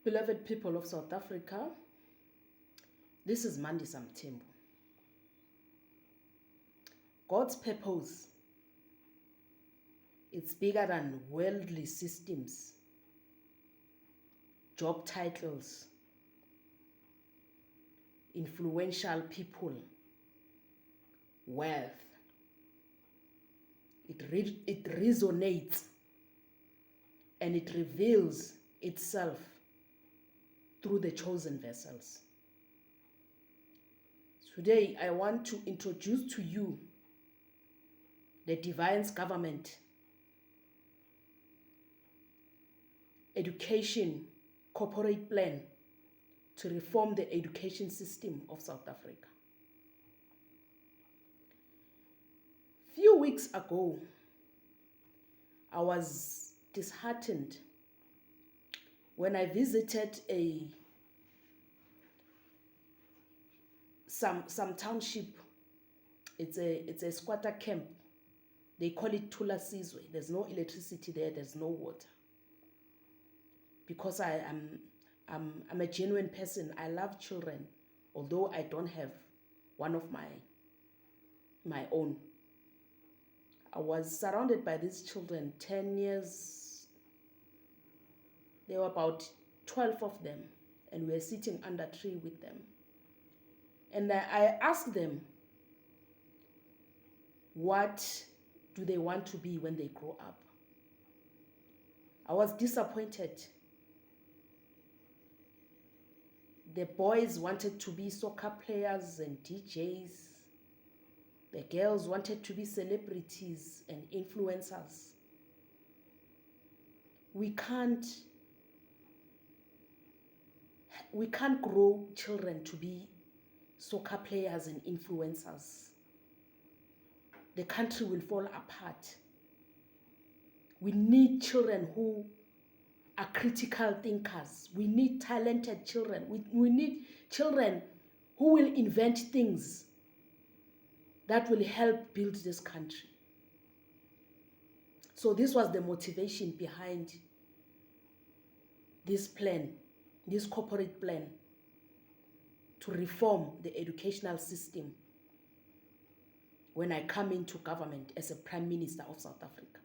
Beloved people of South Africa, this is Mandisa Mthembu. God's purpose is bigger than worldly systems, job titles, influential people, wealth. It resonates and it reveals itself through the chosen vessels. Today, I want to introduce to you the Divine's Government Education Corporate Plan to reform the education system of South Africa. Few weeks ago, I was disheartened when I visited some township. It's a squatter camp. They call it Tula Sizwe. There's no electricity there. There's no water. Because I'm a genuine person. I love children, although I don't have one of my own. I was surrounded by these children, 10 years. There were about 12 of them, and we were sitting under a tree with them. And I asked them, what do they want to be when they grow up? I was disappointed. The boys wanted to be soccer players and DJs. The girls wanted to be celebrities and influencers. We can't grow children to be soccer players and influencers. The country will fall apart. We need children who are critical thinkers. We need talented children. We need children who will invent things that will help build this country. So this was the motivation behind this plan, this corporate plan to reform the educational system when I come into government as a Prime Minister of South Africa.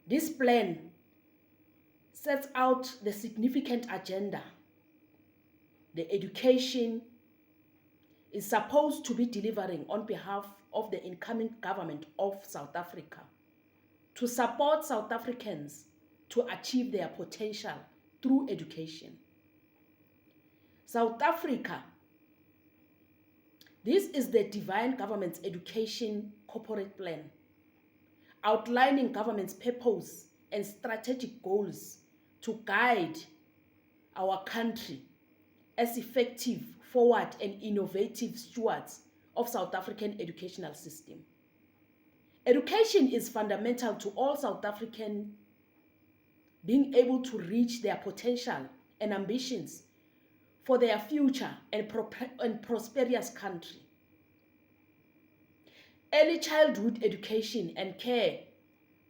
This plan sets out the significant agenda. The education is supposed to be delivering on behalf of the incoming government of South Africa to support South Africans to achieve their potential through education. South Africa, this is the Divine Government's Education Corporate Plan, outlining government's purpose and strategic goals to guide our country as effective, forward, and innovative stewards of South African educational system. Education is fundamental to all South African being able to reach their potential and ambitions for their future and prosperous country. Early childhood education and care,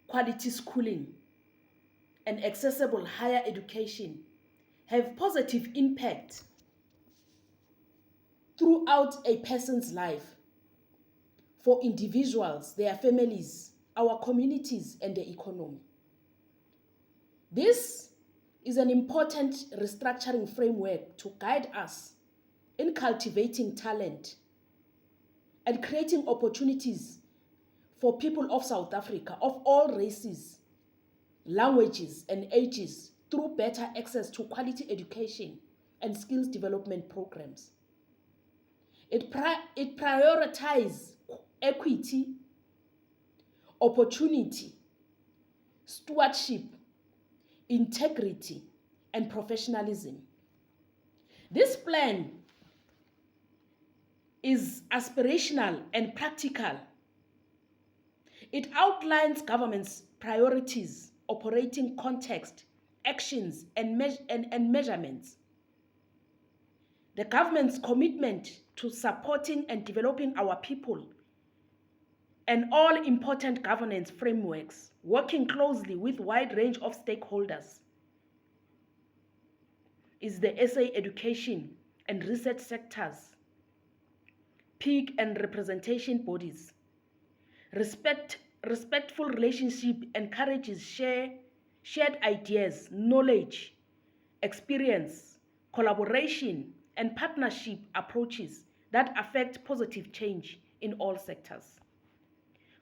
quality schooling, and accessible higher education have positive impact throughout a person's life for individuals, their families, our communities, and the economy. This is an important restructuring framework to guide us in cultivating talent and creating opportunities for people of South Africa of all races, languages, and ages through better access to quality education and skills development programs. It prioritizes equity, opportunity, stewardship, integrity, and professionalism. This plan is aspirational and practical. It outlines government's priorities, operating context, actions, and measurements. The government's commitment to supporting and developing our people and all important governance frameworks, working closely with a wide range of stakeholders. is the SA education and research sectors, peak and representation bodies. Respectful relationship encourages shared ideas, knowledge, experience, collaboration, and partnership approaches that affect positive change in all sectors.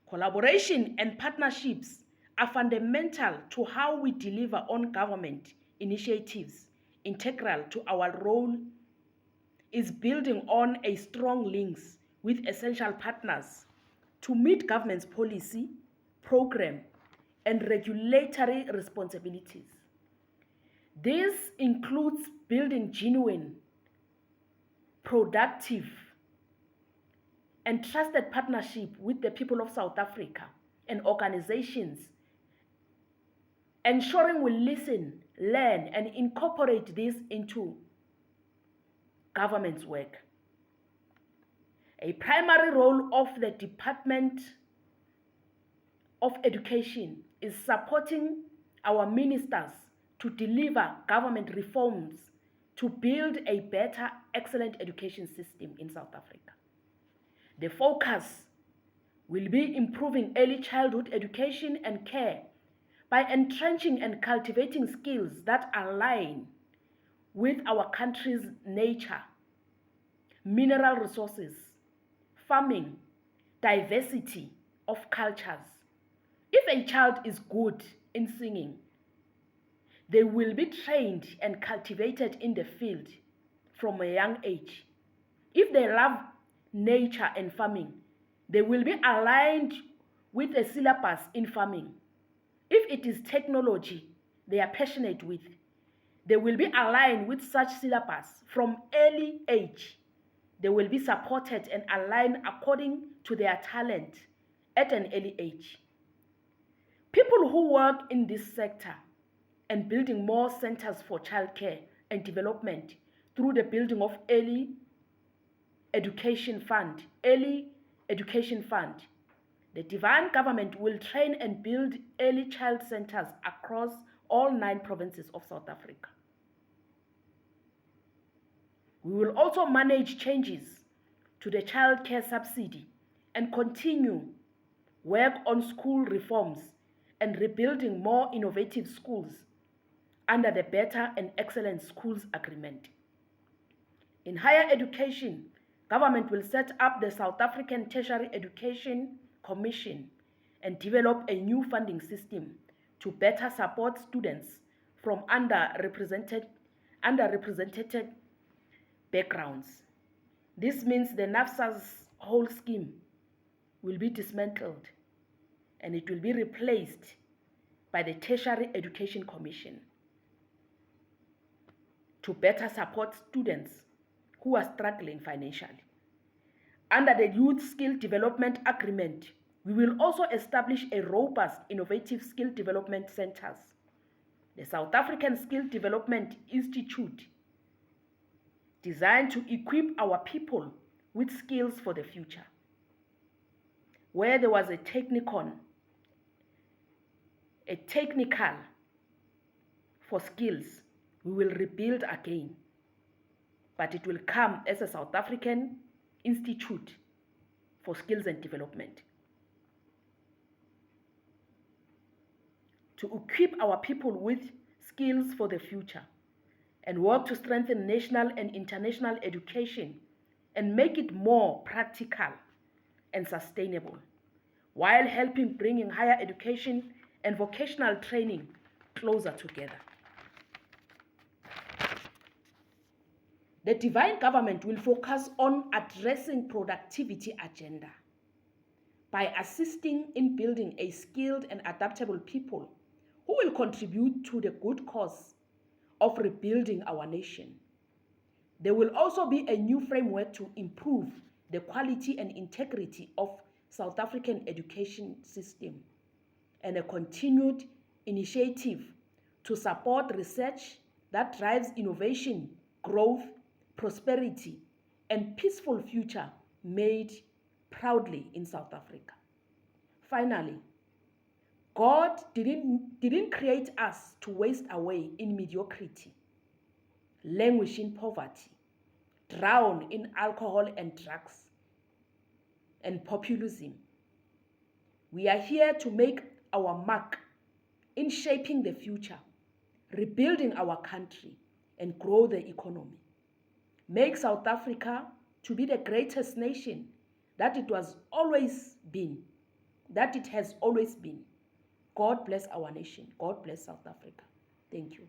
Collaboration and partnerships are fundamental to how we deliver on government initiatives. Integral to our role is building on a strong links with essential partners to meet government's policy, program, and regulatory responsibilities. This includes building genuine, productive, and trusted partnership with the people of South Africa and organizations, ensuring we listen, learn, and incorporate this into government's work. A primary role of the Department of Education is supporting our ministers to deliver government reforms to build a better, excellent education system in South Africa. The focus will be improving early childhood education and care by entrenching and cultivating skills that align with our country's nature, mineral resources, farming, diversity of cultures. If a child is good in singing, they will be trained and cultivated in the field from a young age. If they love nature and farming, they will be aligned with a syllabus in farming. If it is technology they are passionate with, they will be aligned with such syllabus from early age. They will be supported and aligned according to their talent at an early age. People who work in this sector and building more centers for childcare and development through the building of early education fund, the Divine Government will train and build early child centers across all 9 provinces of South Africa. We will also manage changes to the child care subsidy and continue work on school reforms and rebuilding more innovative schools under the Better and Excellent Schools Agreement. In higher education, government will set up the South African Tertiary Education Commission and develop a new funding system to better support students from underrepresented backgrounds. This means the NAFSA's whole scheme will be dismantled and it will be replaced by the Tertiary Education Commission to better support students who are struggling financially. Under the Youth Skill Development Agreement, we will also establish a robust, innovative skill development centers. The South African Skill Development Institute, designed to equip our people with skills for the future. Where there was a technical for skills, we will rebuild again. But it will come as a South African Institute for Skills and Development to equip our people with skills for the future and work to strengthen national and international education and make it more practical and sustainable, while helping bringing higher education and vocational training closer together. The Divine Government will focus on addressing productivity agenda by assisting in building a skilled and adaptable people who will contribute to the good cause of rebuilding our nation. There will also be a new framework to improve the quality and integrity of South African education system and a continued initiative to support research that drives innovation, growth, prosperity, and peaceful future made proudly in South Africa. Finally, God didn't create us to waste away in mediocrity. languish in poverty, drown in alcohol and drugs and populism. We are here to make our mark in shaping the future, rebuilding our country, and grow the economy. Make South Africa to be the greatest nation that it has always been. God bless our nation. God bless South Africa. Thank you.